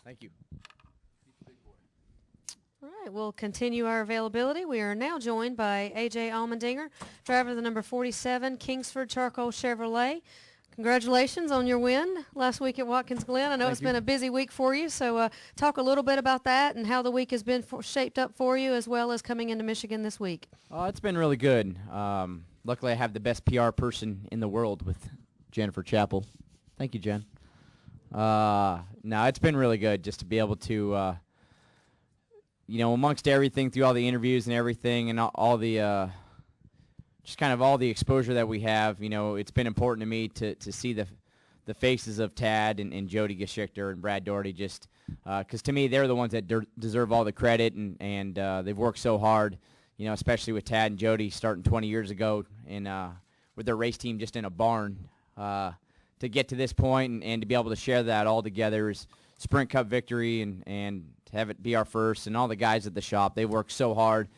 Thank you. All right, we'll continue our availability. We are now joined by AJ Allmendinger, driver of the number 47 Kingsford Charcoal Chevrolet. Congratulations on your win last week at Watkins Glen. I know it's been a busy week for you, so talk a little bit about that and how the week has been shaped up for you, as well as coming into Michigan this week. It's been really good. Luckily, I have the best PR person in the world with Jennifer Chappell. Thank you, Jen. No, it's been really good just to be able to, amongst everything, through all the interviews and everything and all the just kind of all the exposure that we have, it's been important to me to see the faces of Tad and Jody Geschichter and Brad Doherty, just because to me they're the ones that deserve all the credit, and they've worked so hard, especially with Tad and Jody starting 20 years ago and with their race team just in a barn to get to this point and to be able to share that all together is Sprint Cup victory and to have it be our first, and all the guys at the shop, they worked so hard.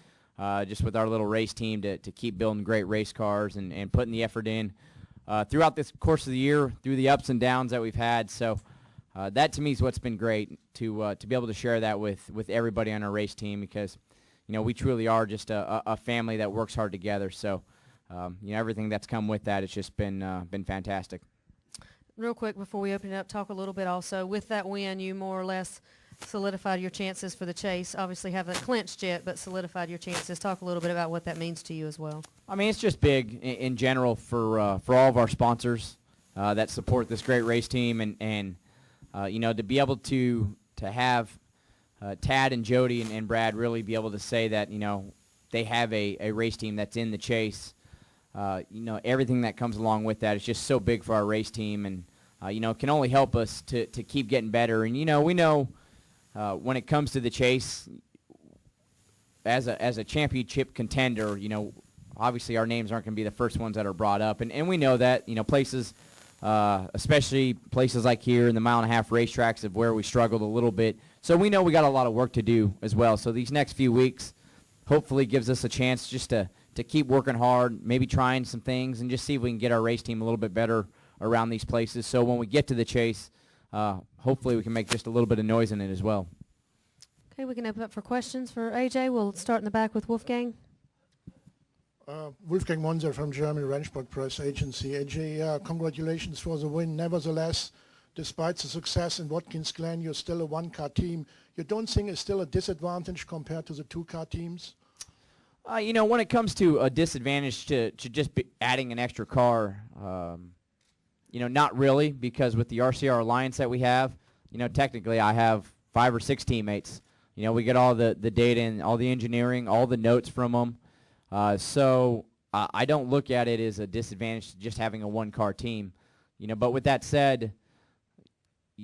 Just with our little race team to keep building great race cars and putting the effort in throughout this course of the year, through the ups and downs that we've had. So that to me is what's been great, to be able to share that with everybody on our race team, because we truly are just a family that works hard together. So everything that's come with that, it's just been fantastic. Real quick before we open it up, talk a little bit also. With that win, you more or less solidified your chances for the chase. Obviously haven't clinched yet, but solidified your chances. Talk a little bit about what that means to you as well. I mean, it's just big in general for all of our sponsors that support this great race team, and to be able to have Tad and Jody and Brad really be able to say that they have a race team that's in the chase. Everything that comes along with that is just so big for our race team, and can only help us to keep getting better. And we know. When it comes to the chase, as a championship contender, obviously our names aren't going to be the first ones that are brought up, and we know that places, especially places like here in the mile-and-a-half racetracks, of where we struggled a little bit. So we know we got a lot of work to do as well. So these next few weeks, hopefully, gives us a chance just to keep working hard, maybe trying some things, and just see if we can get our race team a little bit better around these places. So when we get to the chase, hopefully we can make just a little bit of noise in it as well. Okay, we can open up for questions for AJ. We'll start in the back with Wolfgang. Wolfgang Monzer from German Rennsport Press Agency. AJ, congratulations for the win. Nevertheless, despite the success in Watkins Glen, you're still a one-car team. You don't think it's still a disadvantage compared to the two-car teams? When it comes to a disadvantage to just be adding an extra car, not really, because with the RCR alliance that we have, technically I have 5 or 6 teammates. We get all the data and all the engineering, all the notes from them. So I don't look at it as a disadvantage to just having a one-car team. But with that said,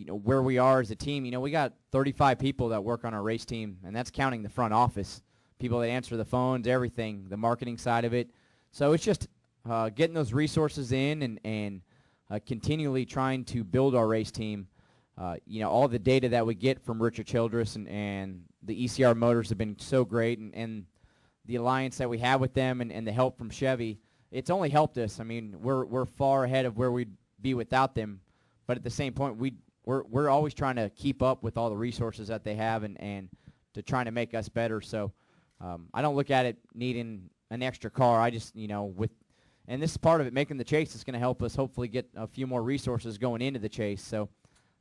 where we are as a team, we got 35 people that work on our race team, and that's counting the front office, people that answer the phones, everything, the marketing side of it. So it's just getting those resources in and continually trying to build our race team. All the data that we get from Richard Childress and the ECR Motors have been so great, and the alliance that we have with them and the help from Chevy, it's only helped us. I mean, we're far ahead of where we'd be without them, but at the same point, we're always trying to keep up with all the resources that they have and to trying to make us better. So I don't look at it needing an extra car. I just, and this is part of it, making the chase is going to help us hopefully get a few more resources going into the chase. So,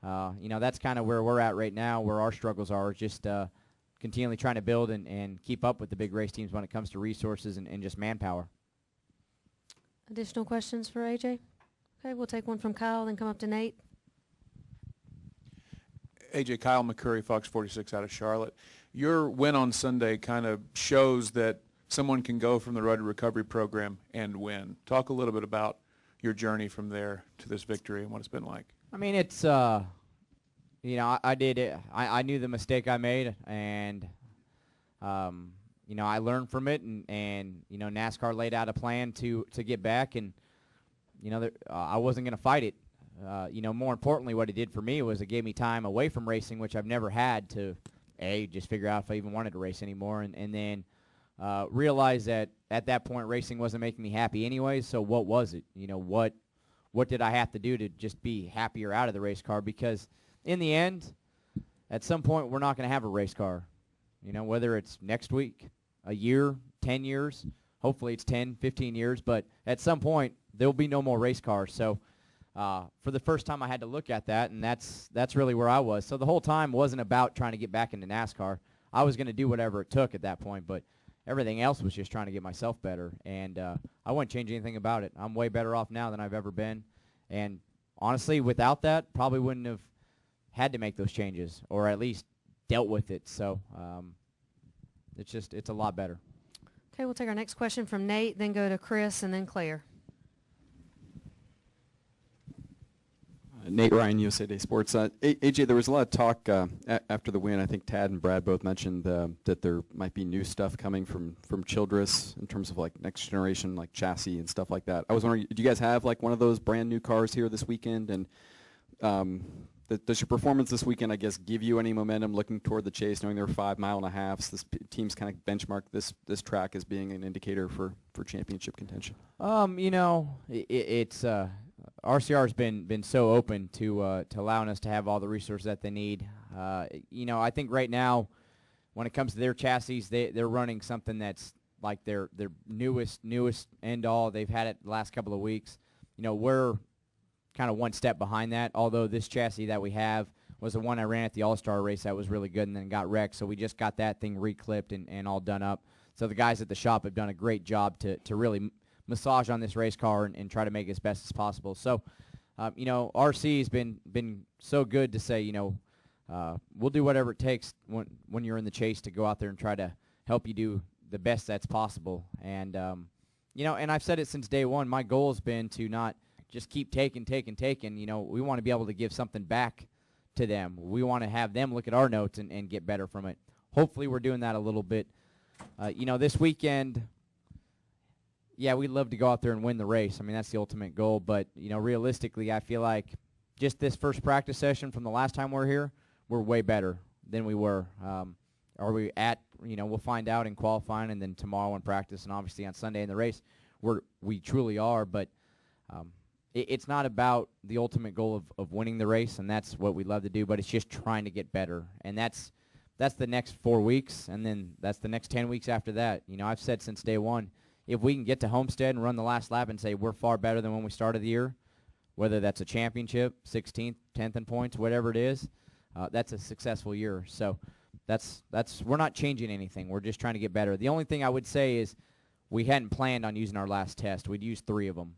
that's kind of where we're at right now, where our struggles are, just continually trying to build and keep up with the big race teams when it comes to resources and just manpower. Additional questions for AJ? Okay, we'll take one from Kyle, then come up to Nate. AJ, Kyle McCurry, Fox 46 out of Charlotte. Your win on Sunday kind of shows that someone can go from the Road to Recovery program and win. Talk a little bit about your journey from there to this victory and what it's been like. I mean, it's, I did it. I knew the mistake I made, and, I learned from it, and NASCAR laid out a plan to get back, and, I wasn't going to fight it. More importantly, what it did for me was it gave me time away from racing, which I've never had, to, just figure out if I even wanted to race anymore, and then realized that at that point racing wasn't making me happy anyway. So what was it? What did I have to do to just be happier out of the race car? Because in the end, at some point we're not going to have a race car. You know, whether it's next week, a year, 10 years, hopefully it's 10, 15 years, but at some point there will be no more race cars. So for the first time I had to look at that, and that's really where I was. So the whole time wasn't about trying to get back into NASCAR. I was going to do whatever it took at that point, but everything else was just trying to get myself better, and I wouldn't change anything about it. I'm way better off now than I've ever been, and honestly, without that, probably wouldn't have had to make those changes, or at least dealt with it. So it's a lot better. Okay, we'll take our next question from Nate, then go to Chris, and then Claire. Nate Ryan, USA Today Sports. AJ, there was a lot of talk after the win. I think Tad and Brad both mentioned that there might be new stuff coming from Childress in terms of like next generation, like chassis and stuff like that. I was wondering, do you guys have like one of those brand new cars here this weekend? And does your performance this weekend, I guess, give you any momentum looking toward the chase, knowing there are 5 mile-and-a-halves? This team's kind of benchmarked this track as being an indicator for championship contention. You know, it's RCR's been so open to allowing us to have all the resources that they need. You know, I think right now, when it comes to their chassis, they're running something that's like their newest end all. They've had it the last couple of weeks. You know, we're kind of one step behind that, although this chassis that we have was the one I ran at the All-Star race that was really good and then got wrecked, so we just got that thing reclipped and all done up. So the guys at the shop have done a great job to really massage on this race car and try to make it as best as possible. So, you know, RC has been so good to say, you know, we'll do whatever it takes when you're in the chase to go out there and try to help you do the best that's possible. And, you know, and I've said it since day one, my goal has been to not just keep taking. You know, we want to be able to give something back to them. We want to have them look at our notes and get better from it. Hopefully we're doing that a little bit. You know, this weekend, yeah, we'd love to go out there and win the race. I mean, that's the ultimate goal. But, you know, realistically, I feel like just this first practice session from the last time we were here, we're way better than we were. Are we at, you know, we'll find out in qualifying and then tomorrow in practice and obviously on Sunday in the race, we truly are. But it's not about the ultimate goal of winning the race, and that's what we love to do, but it's just trying to get better. And that's the next 4 weeks, and then that's the next 10 weeks after that. You know, I've said since day one, if we can get to Homestead and run the last lap and say we're far better than when we started the year, whether that's a championship, 16th, 10th in points, whatever it is, that's a successful year. So we're not changing anything. We're just trying to get better. The only thing I would say is we hadn't planned on using our last test. We'd used 3 of them.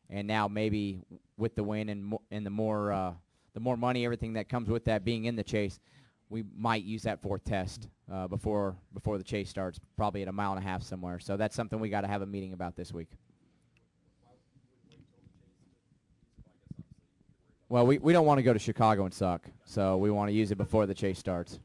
And now maybe with the win and the more money, everything that comes with that being in the chase, we might use that 4th test before the chase starts, probably at 1.5 miles somewhere. So that's something we got to have a meeting about this week. Well, we don't want to go to Chicago and suck, so we want to use it before the chase starts.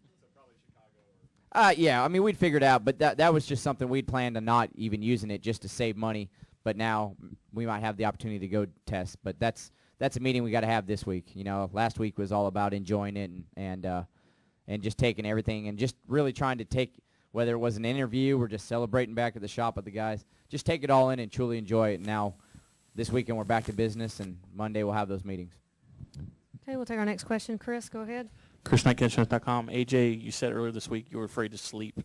Yeah, I mean, we'd figured out, but that was just something we'd planned on not even using it just to save money. But now we might have the opportunity to go test. But that's a meeting we got to have this week. You know, last week was all about enjoying it and just taking everything and just really trying to take, whether it was an interview or just celebrating back at the shop with the guys, just take it all in and truly enjoy it. Now, this weekend we're back to business, and Monday we'll have those meetings. Okay, we'll take our next question. Chris, go ahead. ChrisKnightCatchers.com. AJ, you said earlier this week you were afraid to sleep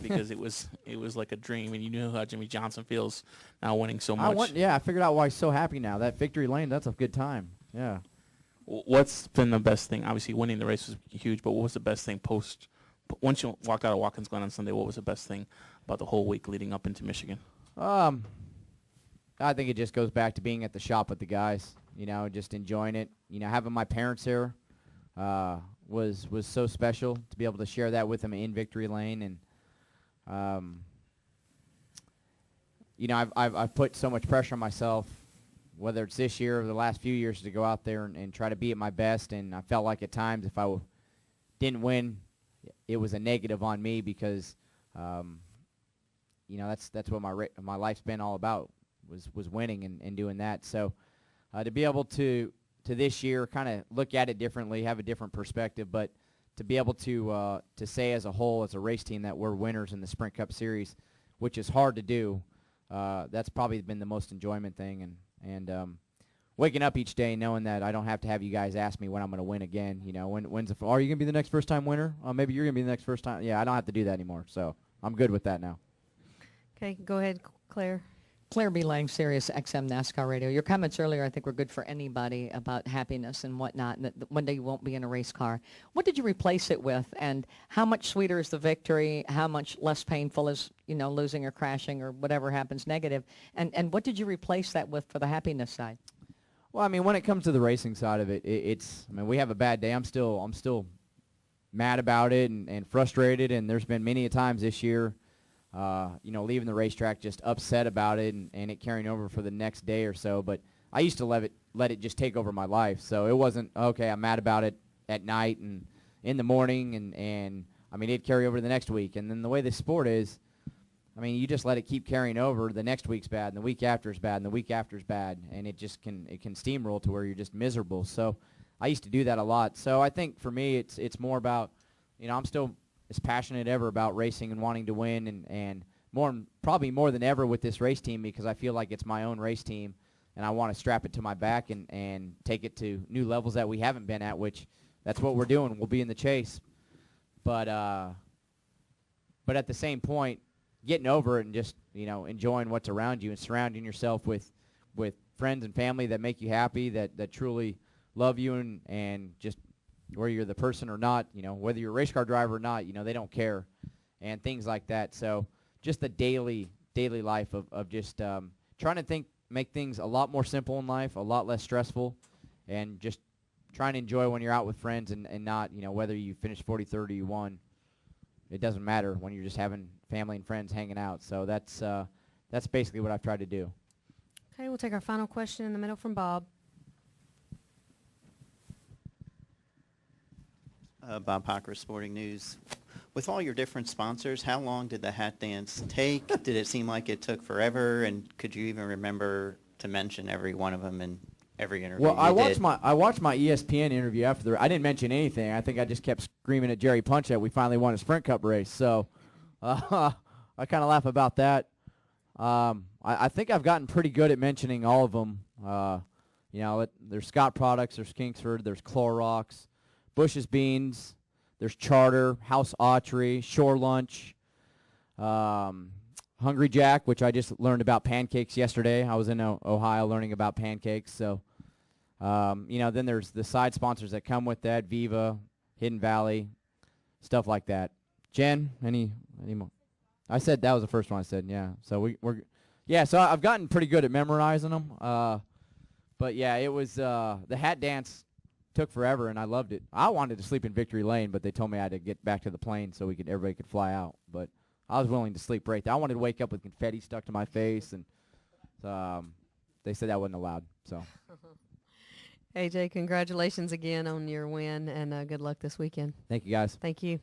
because it was like a dream, and you knew how Jimmy Johnson feels now winning so much. I figured out why he's so happy now. That victory lane, that's a good time. Yeah. What's been the best thing? Obviously, winning the race was huge, but what was the best thing once you walked out of Watkins Glen on Sunday? What was the best thing about the whole week leading up into Michigan? I think it just goes back to being at the shop with the guys. You know, just enjoying it. You know, having my parents here was so special to be able to share that with them in victory lane. And you know, I've put so much pressure on myself, whether it's this year or the last few years, to go out there and try to be at my best. And I felt like at times if I didn't win, it was a negative on me because, you know, that's what my life's been all about, was winning and doing that. So to be able to this year kind of look at it differently, have a different perspective, but to be able to say as a whole, as a race team, that we're winners in the Sprint Cup Series, which is hard to do, that's probably been the most enjoyment thing. And waking up each day knowing that I don't have to have you guys ask me when I'm going to win again. You know, when's are you going to be the next first-time winner? Maybe you're going to be the next first time. Yeah, I don't have to do that anymore, so I'm good with that now. Okay, go ahead, Claire. Claire B. Lang, Sirius XM NASCAR Radio. Your comments earlier, I think, were good for anybody about happiness and whatnot, and that one day you won't be in a race car. What did you replace it with, and how much sweeter is the victory? How much less painful is, you know, losing or crashing or whatever happens negative? And what did you replace that with for the happiness side? Well, I mean, when it comes to the racing side of it, it's, I mean, we have a bad day. I'm still mad about it and frustrated, and there's been many a times this year, you know, leaving the racetrack just upset about it and it carrying over for the next day or so. But I used to let it just take over my life. So it wasn't, okay, I'm mad about it at night and in the morning, and I mean, it'd carry over to the next week. And then the way this sport is, I mean, you just let it keep carrying over. The next week's bad, and the week after is bad, and the week after is bad, and it can steamroll to where you're just miserable. So I used to do that a lot. So I think for me, it's more about, you know, I'm still as passionate ever about racing and wanting to win, and probably more than ever with this race team, because I feel like it's my own race team, and I want to strap it to my back and take it to new levels that we haven't been at, which that's what we're doing. We'll be in the chase. But at the same point, getting over it and just, you know, enjoying what's around you and surrounding yourself with friends and family that make you happy, that truly love you and just whether you're the person or not, you know, whether you're a race car driver or not, you know, they don't care, and things like that. So just the daily life of just trying to make things a lot more simple in life, a lot less stressful, and just trying to enjoy when you're out with friends and not, you know, whether you finish 43rd or you won. It doesn't matter when you're just having family and friends hanging out. So that's basically what I've tried to do. Okay, we'll take our final question in the middle from Bob. Bob Hocker, Sporting News. With all your different sponsors, how long did the hat dance take? Did it seem like it took forever? And could you even remember to mention every one of them in every interview Well, you I did? watched my ESPN interview after I didn't mention anything. I think I just kept screaming at Jerry Punch that we finally won a Sprint Cup race. So I kind of laugh about that. I think I've gotten pretty good at mentioning all of them. You know, there's Scott Products, there's Kingsford, there's Clorox, Bush's Beans, there's Charter, House Autry, Shore Lunch, Hungry Jack, which I just learned about pancakes yesterday. I was in Ohio learning about pancakes. So, you know, then there's the side sponsors that come with that, Viva, Hidden Valley, stuff like that. Jen, any more? I said that was the first one I said, yeah. So so I've gotten pretty good at memorizing them. But yeah, it was the hat dance took forever, and I loved it. I wanted to sleep in Victory Lane, but they told me I had to get back to the plane so everybody could fly out. But I was willing to sleep right there. I wanted to wake up with confetti stuck to my face, and they said that wasn't allowed. So, AJ, congratulations again on your win, and good luck this weekend. thank you, guys. Thank you.